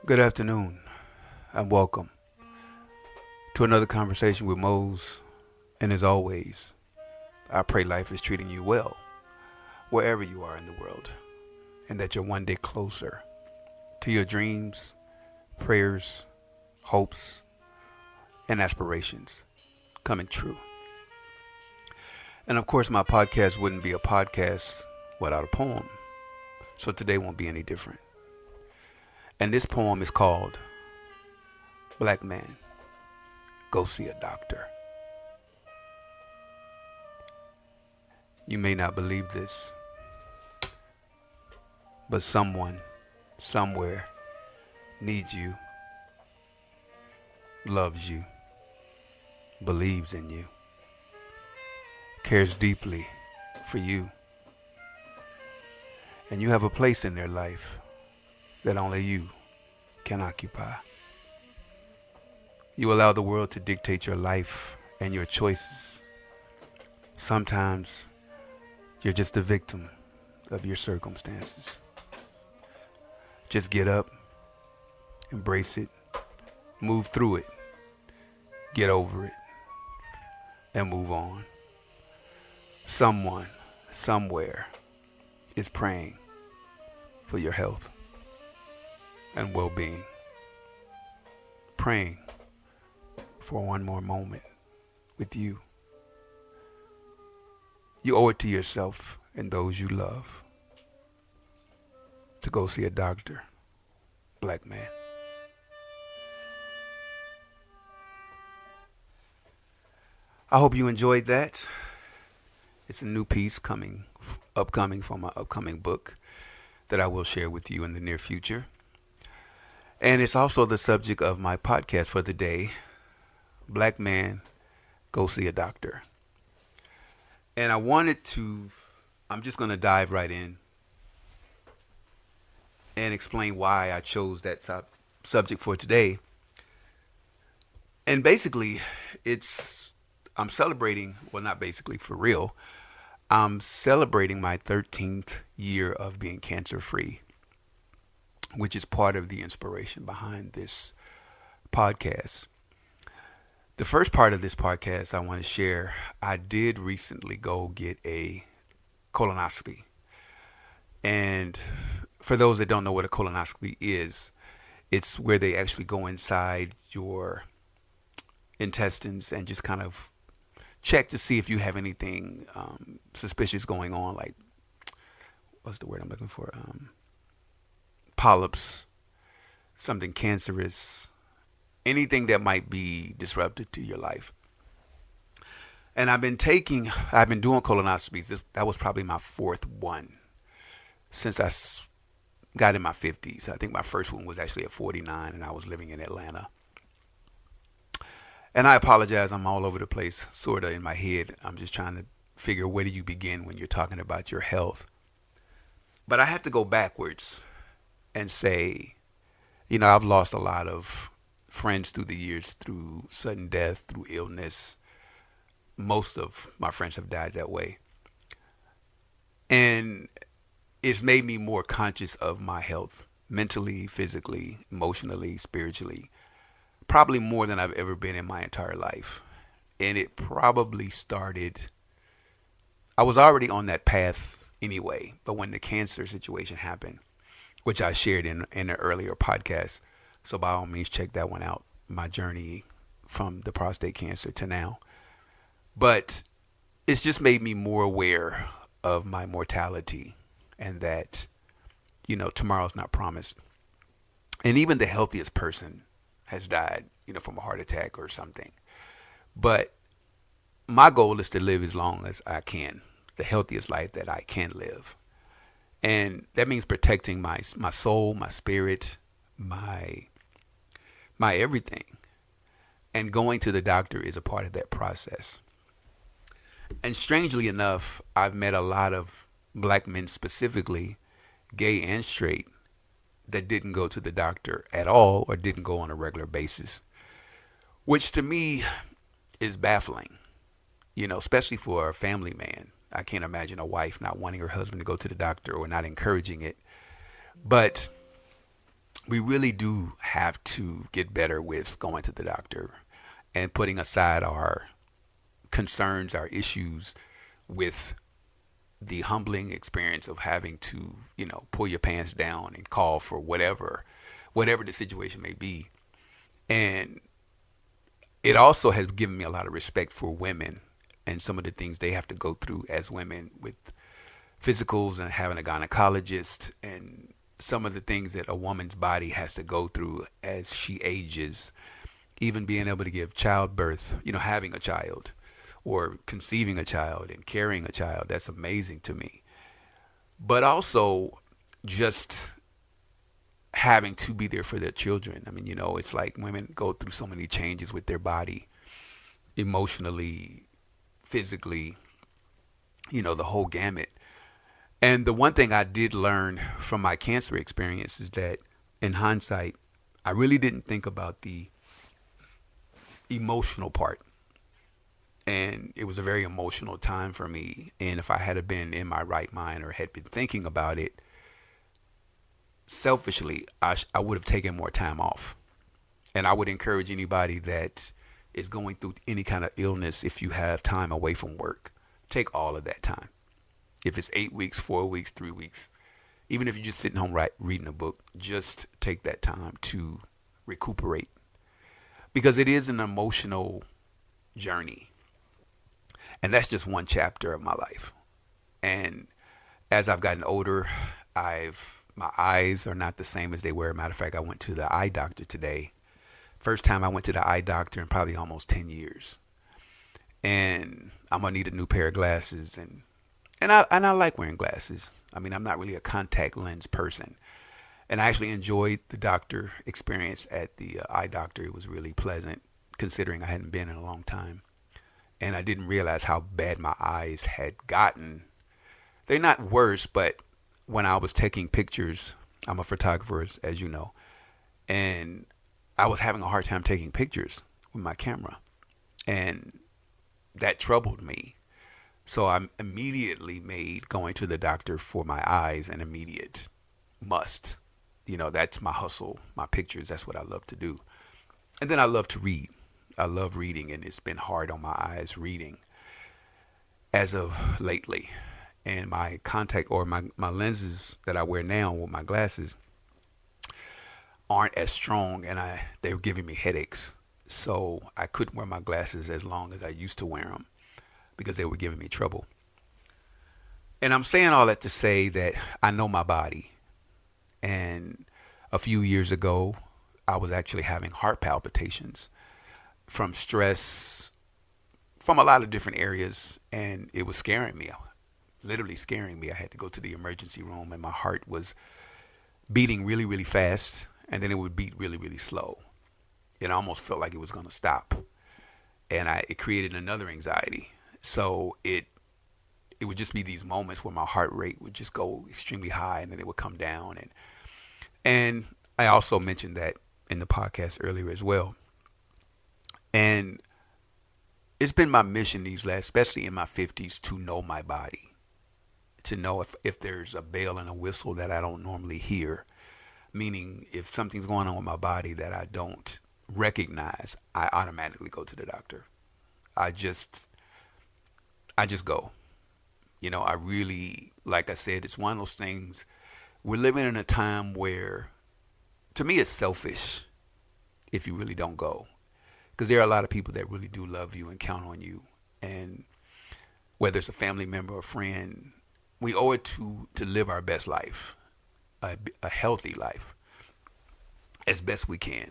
Good afternoon and welcome to another conversation with Mose. And as always, I pray life is treating you well wherever you are in the world and that you're one day closer to your dreams, prayers, hopes, and aspirations coming true. And of course, my podcast wouldn't be a podcast without a poem. So today won't be any different. And this poem is called Black Man, Go See a Doctor. You may not believe this, but someone, somewhere, needs you, loves you, believes in you, cares deeply for you. And you have a place in their life that only you can occupy. You allow the world to dictate your life and your choices. Sometimes you're just a victim of your circumstances. Just get up, embrace it, move through it, get over it, and move on. Someone, somewhere, is praying for your health and well-being, praying for one more moment with you. You owe it to yourself and those you love to go see a doctor, black man. I hope you enjoyed that. It's a new piece upcoming from my upcoming book that I will share with you in the near future. And it's also the subject of my podcast for the day, Black Man, Go See a Doctor. And I'm just going to dive right in and explain why I chose that subject for today. And basically, I'm celebrating, well, not basically, for real. I'm celebrating my 13th year of being cancer-free, which is part of the inspiration behind this podcast. The first part of this podcast I want to share, I did recently go get a colonoscopy. And for those that don't know what a colonoscopy is, it's where they actually go inside your intestines and just kind of check to see if you have anything suspicious going on, like, what's the word I'm looking for? Polyps, something cancerous, anything that might be disruptive to your life. And I've been doing colonoscopies. That was probably my fourth one since I got in my 50s. I think my first one was actually at 49 and I was living in Atlanta. And I apologize, I'm all over the place, sort of in my head. I'm just trying to figure where do you begin when you're talking about your health. But I have to go backwards and say, I've lost a lot of friends through the years, through sudden death, through illness. Most of my friends have died that way. And it's made me more conscious of my health, mentally, physically, emotionally, spiritually, probably more than I've ever been in my entire life. And it probably started, I was already on that path anyway, but when the cancer situation happened, which I shared in an earlier podcast. So by all means, check that one out. My journey from the prostate cancer to now. But it's just made me more aware of my mortality and that, tomorrow's not promised. And even the healthiest person has died, from a heart attack or something. But my goal is to live as long as I can, the healthiest life that I can live. And that means protecting my soul, my spirit, my everything. And going to the doctor is a part of that process. And strangely enough, I've met a lot of black men specifically, gay and straight, that didn't go to the doctor at all or didn't go on a regular basis, which to me is baffling, especially for a family man. I can't imagine a wife not wanting her husband to go to the doctor or not encouraging it. But we really do have to get better with going to the doctor and putting aside our concerns, our issues with the humbling experience of having to, pull your pants down and call for whatever the situation may be. And it also has given me a lot of respect for women and some of the things they have to go through as women with physicals and having a gynecologist and some of the things that a woman's body has to go through as she ages, even being able to give childbirth, having a child or conceiving a child and carrying a child. That's amazing to me. But also just having to be there for their children. I mean, it's like women go through so many changes with their body, emotionally, physically, the whole gamut. And the one thing I did learn from my cancer experience is that in hindsight, I really didn't think about the emotional part. And it was a very emotional time for me. And if I had been in my right mind or had been thinking about it, selfishly, I would have taken more time off. And I would encourage anybody that is going through any kind of illness, if you have time away from work, take all of that time. If it's 8 weeks, 4 weeks, 3 weeks, even if you're just sitting home reading a book, just take that time to recuperate. Because it is an emotional journey. And that's just one chapter of my life. And as I've gotten older, my eyes are not the same as they were. Matter of fact, I went to the eye doctor today. First time I went to the eye doctor in probably almost 10 years. And I'm going to need a new pair of glasses. And I like wearing glasses. I mean, I'm not really a contact lens person. And I actually enjoyed the doctor experience at the eye doctor. It was really pleasant, considering I hadn't been in a long time. And I didn't realize how bad my eyes had gotten. They're not worse, but when I was taking pictures, I'm a photographer, as you know, and I was having a hard time taking pictures with my camera. And that troubled me. So I immediately made going to the doctor for my eyes an immediate must. That's my hustle, my pictures. That's what I love to do. And then I love to read. I love reading, and it's been hard on my eyes reading as of lately. And my contact or my lenses that I wear now with my glasses aren't as strong, and they were giving me headaches. So I couldn't wear my glasses as long as I used to wear them because they were giving me trouble. And I'm saying all that to say that I know my body. And a few years ago, I was actually having heart palpitations from stress, from a lot of different areas, and it was scaring me, literally scaring me. I had to go to the emergency room, and my heart was beating really, really fast, and then it would beat really, really slow. It almost felt like it was going to stop, and it created another anxiety. So it would just be these moments where my heart rate would just go extremely high, and then it would come down. And I also mentioned that in the podcast earlier as well. And it's been my mission especially in my 50s, to know my body, to know if there's a bell and a whistle that I don't normally hear, meaning if something's going on with my body that I don't recognize, I automatically go to the doctor. I just go. I really, like I said, it's one of those things. We're living in a time where, to me, it's selfish if you really don't go. Because there are a lot of people that really do love you and count on you. And whether it's a family member or friend, we owe it to live our best life, a healthy life, as best we can.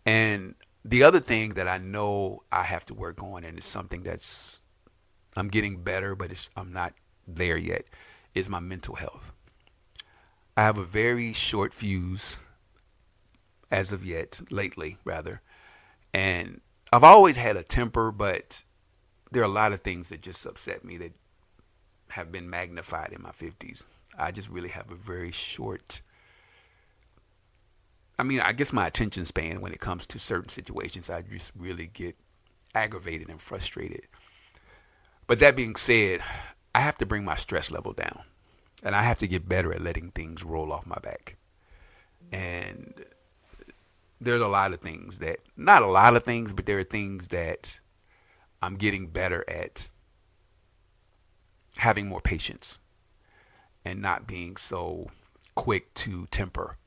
And the other thing that I know I have to work on, and it's something I'm getting better, but I'm not there yet, is my mental health. I have a very short fuse as of yet, lately rather. And I've always had a temper, but there are a lot of things that just upset me that have been magnified in my 50s. I just really have a very short, I guess my attention span when it comes to certain situations, I just really get aggravated and frustrated. But that being said, I have to bring my stress level down, and I have to get better at letting things roll off my back. And there's a lot of things that, not a lot of things, but there are things that I'm getting better at having more patience and not being so quick to temper.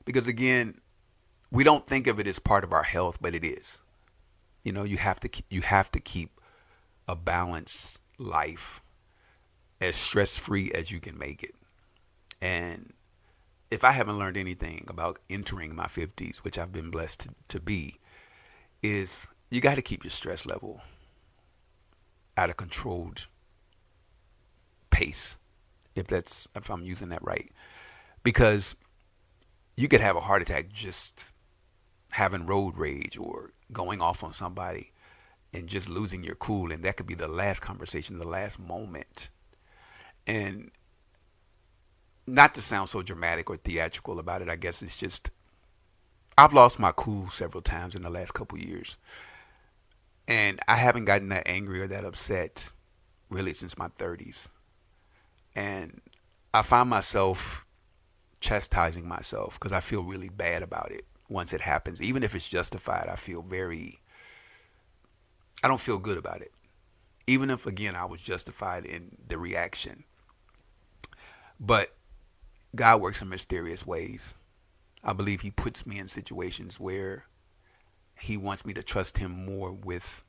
Because again, we don't think of it as part of our health, but it is. You know, you have to keep a balanced life as stress free as you can make it. And if I haven't learned anything about entering my 50s, which I've been blessed to be, is you got to keep your stress level at a controlled pace, if I'm using that right, because you could have a heart attack just having road rage or going off on somebody and just losing your cool, and that could be the last conversation, the last moment. And not to sound so dramatic or theatrical about it, I guess it's just I've lost my cool several times in the last couple years, and I haven't gotten that angry or that upset really since my 30s. And I find myself chastising myself because I feel really bad about it once it happens. Even if it's justified, I don't feel good about it. Even if, again, I was justified in the reaction. But God works in mysterious ways. I believe He puts me in situations where He wants me to trust Him more with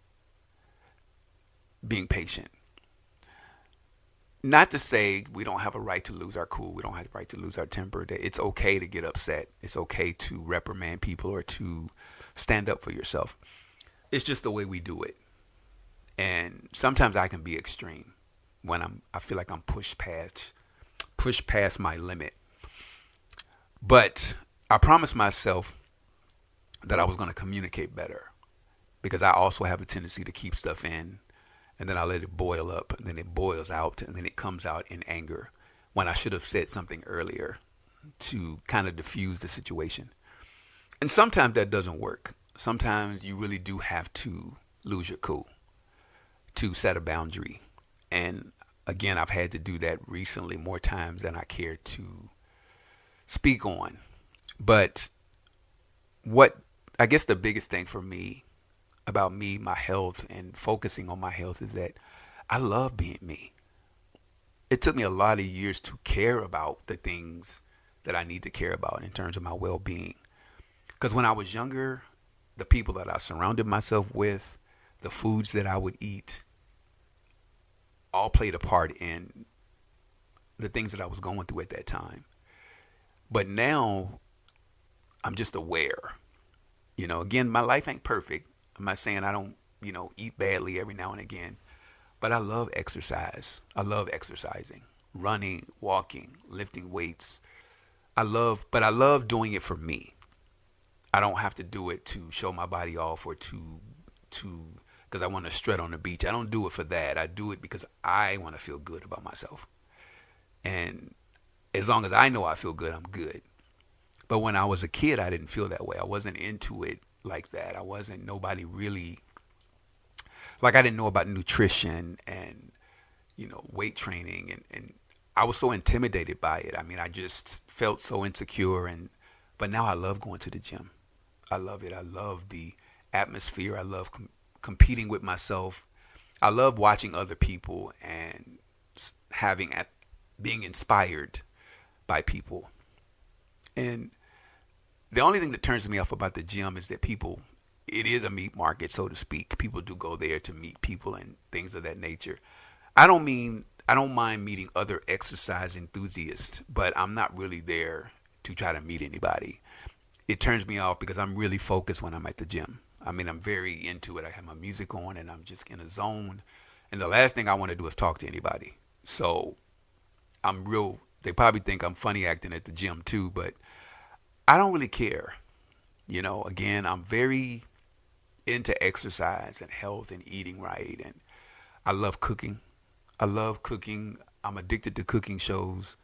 being patient. Not to say we don't have a right to lose our cool. We don't have a right to lose our temper. That it's okay to get upset. It's okay to reprimand people or to stand up for yourself. It's just the way we do it. And sometimes I can be extreme when I feel like I'm pushed past my limit. But I promised myself that I was going to communicate better because I also have a tendency to keep stuff in, and then I let it boil up, and then it boils out, and then it comes out in anger when I should have said something earlier to kind of diffuse the situation. And sometimes that doesn't work. Sometimes you really do have to lose your cool to set a boundary. And again, I've had to do that recently more times than I care to speak on. But what I guess the biggest thing for me about me, my health, and focusing on my health is that I love being me. It took me a lot of years to care about the things that I need to care about in terms of my well-being. Because when I was younger, the people that I surrounded myself with, the foods that I would eat, all played a part in the things that I was going through at that time. But now I'm just aware. You know, again, my life ain't perfect. I'm not saying I don't, eat badly every now and again. But I love exercise. I love exercising, running, walking, lifting weights. But I love doing it for me. I don't have to do it to show my body off or because I want to strut on the beach. I don't do it for that. I do it because I want to feel good about myself. And as long as I know I feel good, I'm good. But when I was a kid, I didn't feel that way. I wasn't into it like that. Nobody really, like I didn't know about nutrition and, weight training. And I was so intimidated by it. I mean, I just felt so insecure. But now I love going to the gym. I love it. I love the atmosphere. I love competing with myself. I love watching other people and being inspired by people. And the only thing that turns me off about the gym is that it is a meat market, so to speak. People do go there to meet people and things of that nature. I don't mind meeting other exercise enthusiasts, but I'm not really there to try to meet anybody. It turns me off because I'm really focused when I'm at the gym. I mean, I'm very into it. I have my music on and I'm just in a zone. And the last thing I want to do is talk to anybody. So they probably think I'm funny acting at the gym too, but I don't really care. Again, I'm very into exercise and health and eating right. And I love cooking. I'm addicted to cooking shows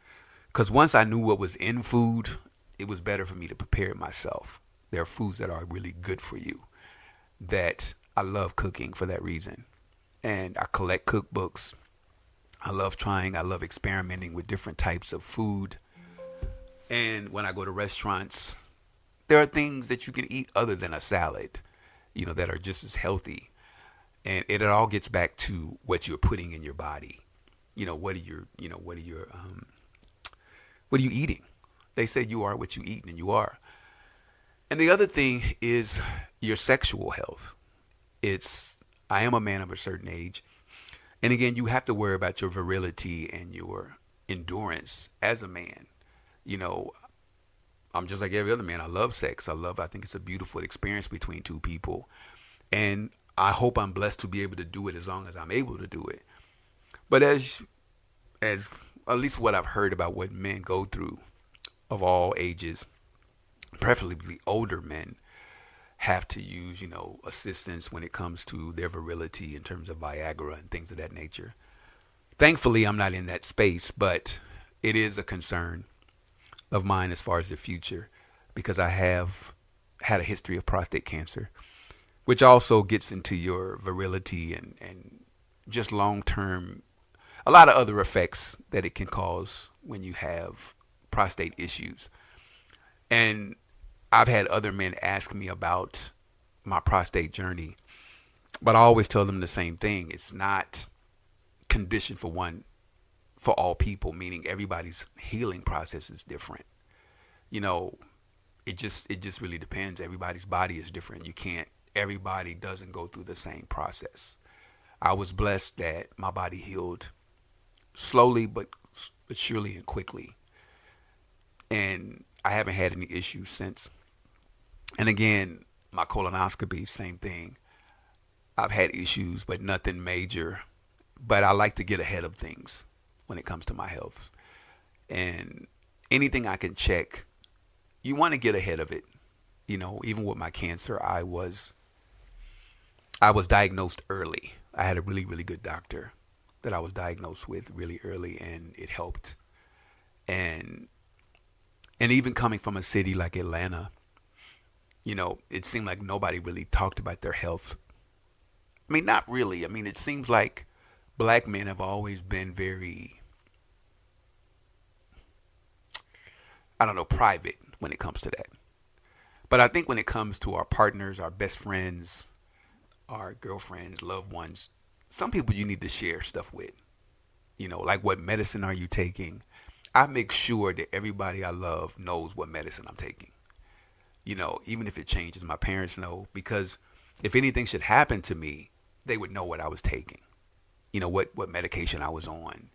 because once I knew what was in food, it was better for me to prepare it myself. There are foods that are really good for you that I love cooking for that reason. And I collect cookbooks. I love experimenting with different types of food. And when I go to restaurants, there are things that you can eat other than a salad, that are just as healthy. And it all gets back to what you're putting in your body. What are you eating? They say you are what you eat, and you are. And the other thing is your sexual health. I am a man of a certain age. And again, you have to worry about your virility and your endurance as a man. You know, I'm just like every other man. I love sex. I think it's a beautiful experience between two people. And I hope I'm blessed to be able to do it as long as I'm able to do it. But as at least what I've heard about what men go through of all ages, preferably older men, have to use, assistance when it comes to their virility in terms of Viagra and things of that nature. Thankfully, I'm not in that space, but it is a concern of mine as far as the future because I have had a history of prostate cancer, which also gets into your virility and just long term, a lot of other effects that it can cause when you have prostate issues. And I've had other men ask me about my prostate journey, but I always tell them the same thing. It's not conditioned for all people, meaning everybody's healing process is different. You know, it just really depends. Everybody's body is different. Everybody doesn't go through the same process. I was blessed that my body healed slowly but surely and quickly. And I haven't had any issues since. And again, my colonoscopy, same thing. I've had issues, but nothing major. But I like to get ahead of things when it comes to my health. And anything I can check, you want to get ahead of it. Even with my cancer, I was diagnosed early. I had a really, really good doctor that I was diagnosed with really early, and it helped. And even coming from a city like Atlanta, it seemed like nobody really talked about their health. I mean, not really. I mean, it seems like black men have always been very, I don't know, private when it comes to that. But I think when it comes to our partners, our best friends, our girlfriends, loved ones, some people you need to share stuff with. Like what medicine are you taking? I make sure that everybody I love knows what medicine I'm taking. Even if it changes, my parents know, because if anything should happen to me, they would know what I was taking. What medication I was on.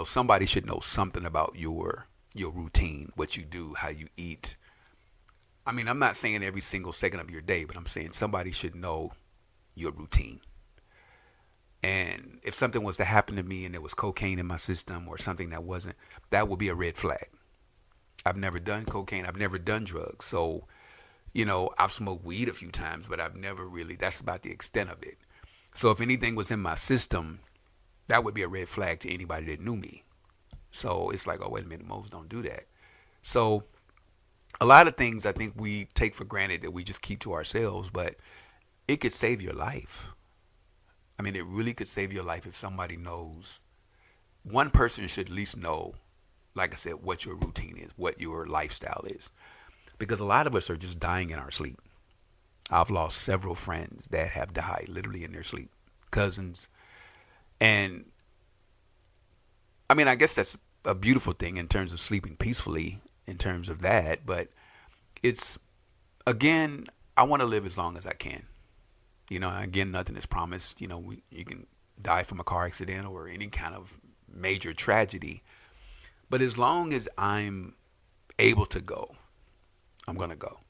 Somebody should know something about your routine, what you do, how you eat. I mean, I'm not saying every single second of your day, but I'm saying somebody should know your routine. And if something was to happen to me and there was cocaine in my system or something that wasn't, that would be a red flag. I've never done cocaine. I've never done drugs. So, I've smoked weed a few times, but I've never really, that's about the extent of it. So if anything was in my system, that would be a red flag to anybody that knew me. So it's like, oh, wait a minute, most don't do that. So a lot of things I think we take for granted that we just keep to ourselves, but it could save your life. I mean, it really could save your life if somebody knows. One person should at least know, like I said, what your routine is, what your lifestyle is. Because a lot of us are just dying in our sleep. I've lost several friends that have died literally in their sleep, cousins. And I mean, I guess that's a beautiful thing in terms of sleeping peacefully, in terms of that. But it's, again, I want to live as long as I can. Again, nothing is promised. You can die from a car accident or any kind of major tragedy. But as long as I'm able to go, I'm going to go.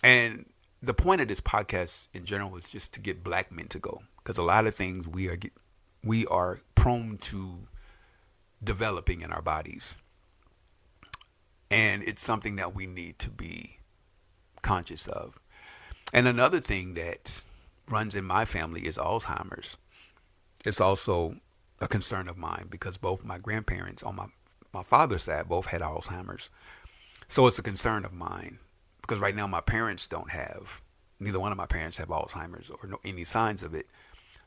And the point of this podcast in general is just to get black men to go. Because a lot of things we are prone to developing in our bodies. And it's something that we need to be conscious of. And another thing that runs in my family is Alzheimer's. It's also a concern of mine because both my grandparents on my father's side both had Alzheimer's. So it's a concern of mine because right now neither one of my parents have Alzheimer's or any signs of it.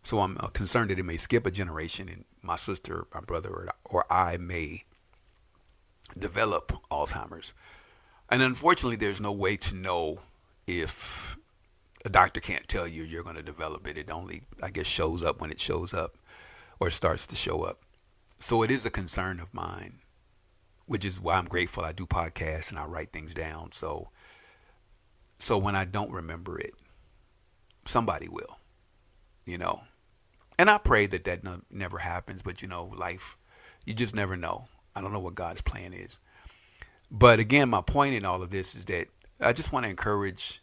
So I'm concerned that it may skip a generation and my sister, my brother, or I may develop Alzheimer's. And unfortunately, there's no way to know if a doctor can't tell you you're going to develop it. It only, I guess, shows up when it shows up or starts to show up. So it is a concern of mine, which is why I'm grateful I do podcasts and I write things down. So when I don't remember it, somebody will, you know. And I pray that never happens, but life, you just never know. I don't know what God's plan is. But again, my point in all of this is that I just want to encourage,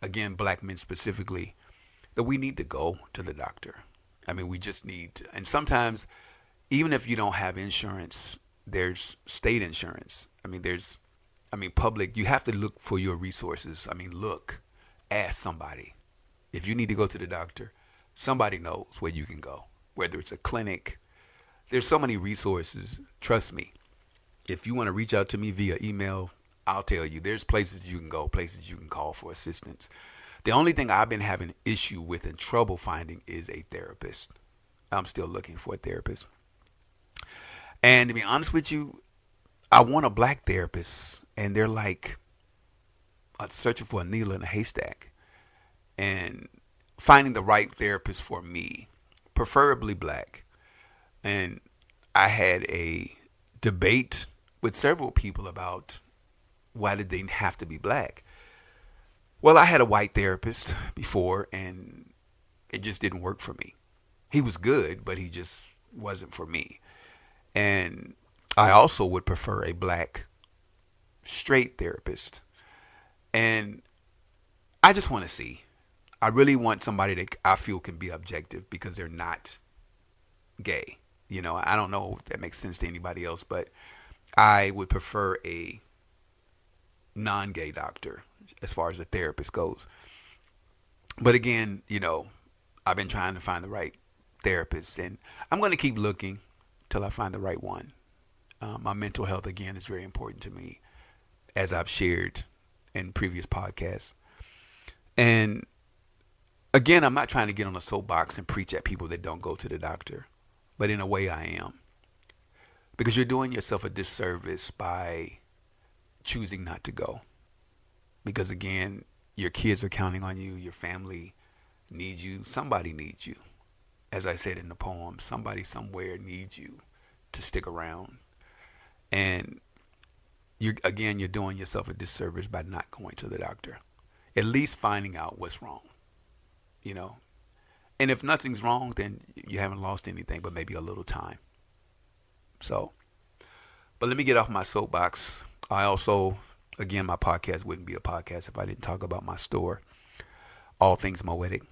again, black men specifically, that we need to go to the doctor. I mean, we just need to. And sometimes, even if you don't have insurance, there's state insurance. Public, you have to look for your resources. Ask somebody. If you need to go to the doctor, somebody knows where you can go, whether it's a clinic. There's so many resources. Trust me. If you want to reach out to me via email, I'll tell you. There's places you can go, places you can call for assistance. The only thing I've been having issue with and trouble finding is a therapist. I'm still looking for a therapist. And to be honest with you, I want a black therapist, and they're like searching for a needle in a haystack. And finding the right therapist for me, preferably black. And I had a debate with several people about why did they have to be black. Well, I had a white therapist before, and it just didn't work for me. He was good, but he just wasn't for me. And I also would prefer a black straight therapist. And I just want to see. I really want somebody that I feel can be objective because they're not gay. I don't know if that makes sense to anybody else, but I would prefer a non-gay doctor as far as a therapist goes. But again, I've been trying to find the right therapist, and I'm going to keep looking till I find the right one. My mental health, again, is very important to me, as I've shared in previous podcasts. And again, I'm not trying to get on a soapbox and preach at people that don't go to the doctor, but in a way I am. Because you're doing yourself a disservice by choosing not to go. Because again, your kids are counting on you, your family needs you, somebody needs you. As I said in the poem, somebody somewhere needs you to stick around. And you're doing yourself a disservice by not going to the doctor. At least finding out what's wrong. And if nothing's wrong, then you haven't lost anything, but maybe a little time. So, but let me get off my soapbox. I also, again, my podcast wouldn't be a podcast if I didn't talk about my store, All Things Moetic.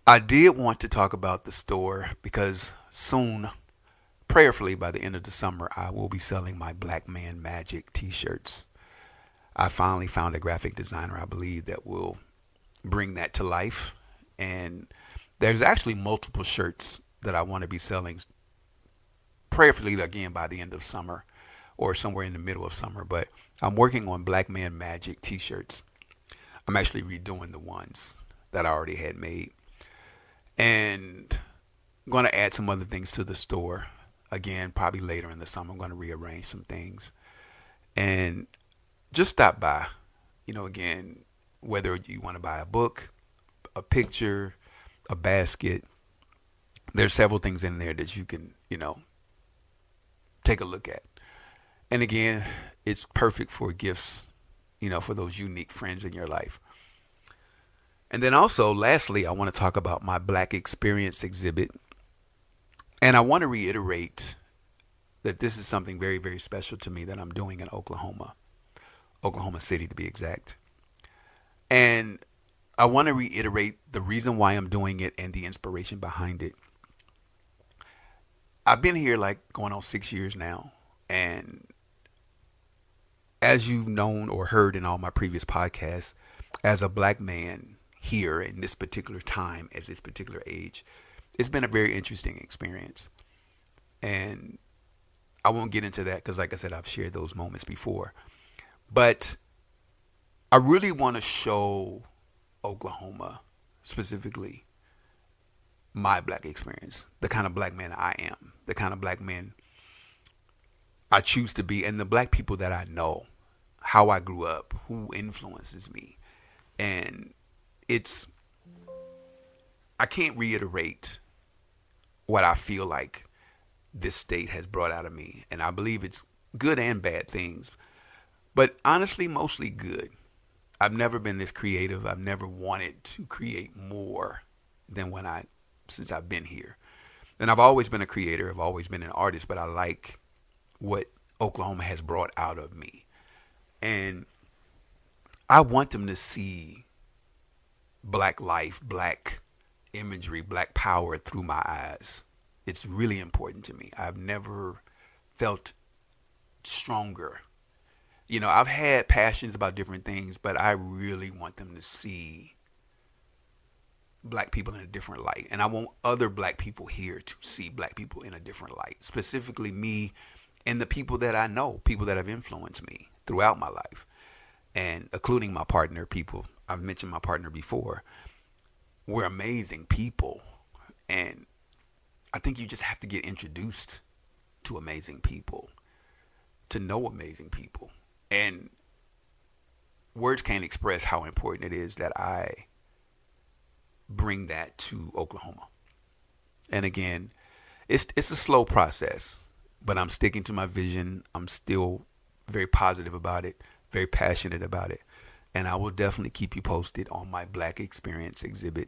I did want to talk about the store because soon, prayerfully by the end of the summer, I will be selling my Black Man Magic t-shirts. I finally found a graphic designer, I believe, that will bring that to life. And there's actually multiple shirts that I want to be selling prayerfully, again, by the end of summer or somewhere in the middle of summer. But I'm working on Black Man Magic t-shirts. I'm actually redoing the ones that I already had made. And I'm going to add some other things to the store. Again, probably later in the summer, I'm going to rearrange some things. And just stop by. Again, whether you want to buy a book, a picture, a basket, there's several things in there that you can, take a look at. And again, it's perfect for gifts, for those unique friends in your life. And then also, lastly, I want to talk about my Black Experience exhibit. And I want to reiterate that this is something very, very special to me that I'm doing in Oklahoma City to be exact. And I want to reiterate the reason why I'm doing it and the inspiration behind it. I've been here going on 6 years now. And as you've known or heard in all my previous podcasts, as a black man here in this particular time, at this particular age, it's been a very interesting experience. And I won't get into that because, like I said, I've shared those moments before. But I really want to show Oklahoma, specifically, my Black experience, the kind of black man I am, the kind of black man I choose to be, and the black people that I know, how I grew up, who influences me. And it's, I can't reiterate what I feel like this state has brought out of me. And I believe it's good and bad things, but honestly, mostly good. I've never been this creative. I've never wanted to create more than since I've been here. And I've always been a creator. I've always been an artist, but I like what Oklahoma has brought out of me. And I want them to see black life, black imagery, black power through my eyes. It's really important to me. I've never felt stronger. I've had passions about different things, but I really want them to see black people in a different light. And I want other black people here to see black people in a different light, specifically me and the people that I know, people that have influenced me throughout my life, and including my partner. People, I've mentioned my partner before. We're amazing people. And I think you just have to get introduced to amazing people, to know amazing people. And words can't express how important it is that I bring that to Oklahoma. And again, it's a slow process, but I'm sticking to my vision. I'm still very positive about it, very passionate about it. And I will definitely keep you posted on my Black Experience exhibit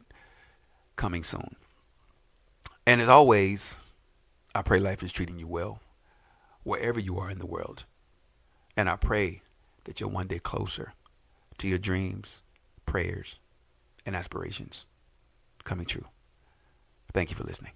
coming soon. And as always, I pray life is treating you well, wherever you are in the world. And I pray that you're one day closer to your dreams, prayers, and aspirations coming true. Thank you for listening.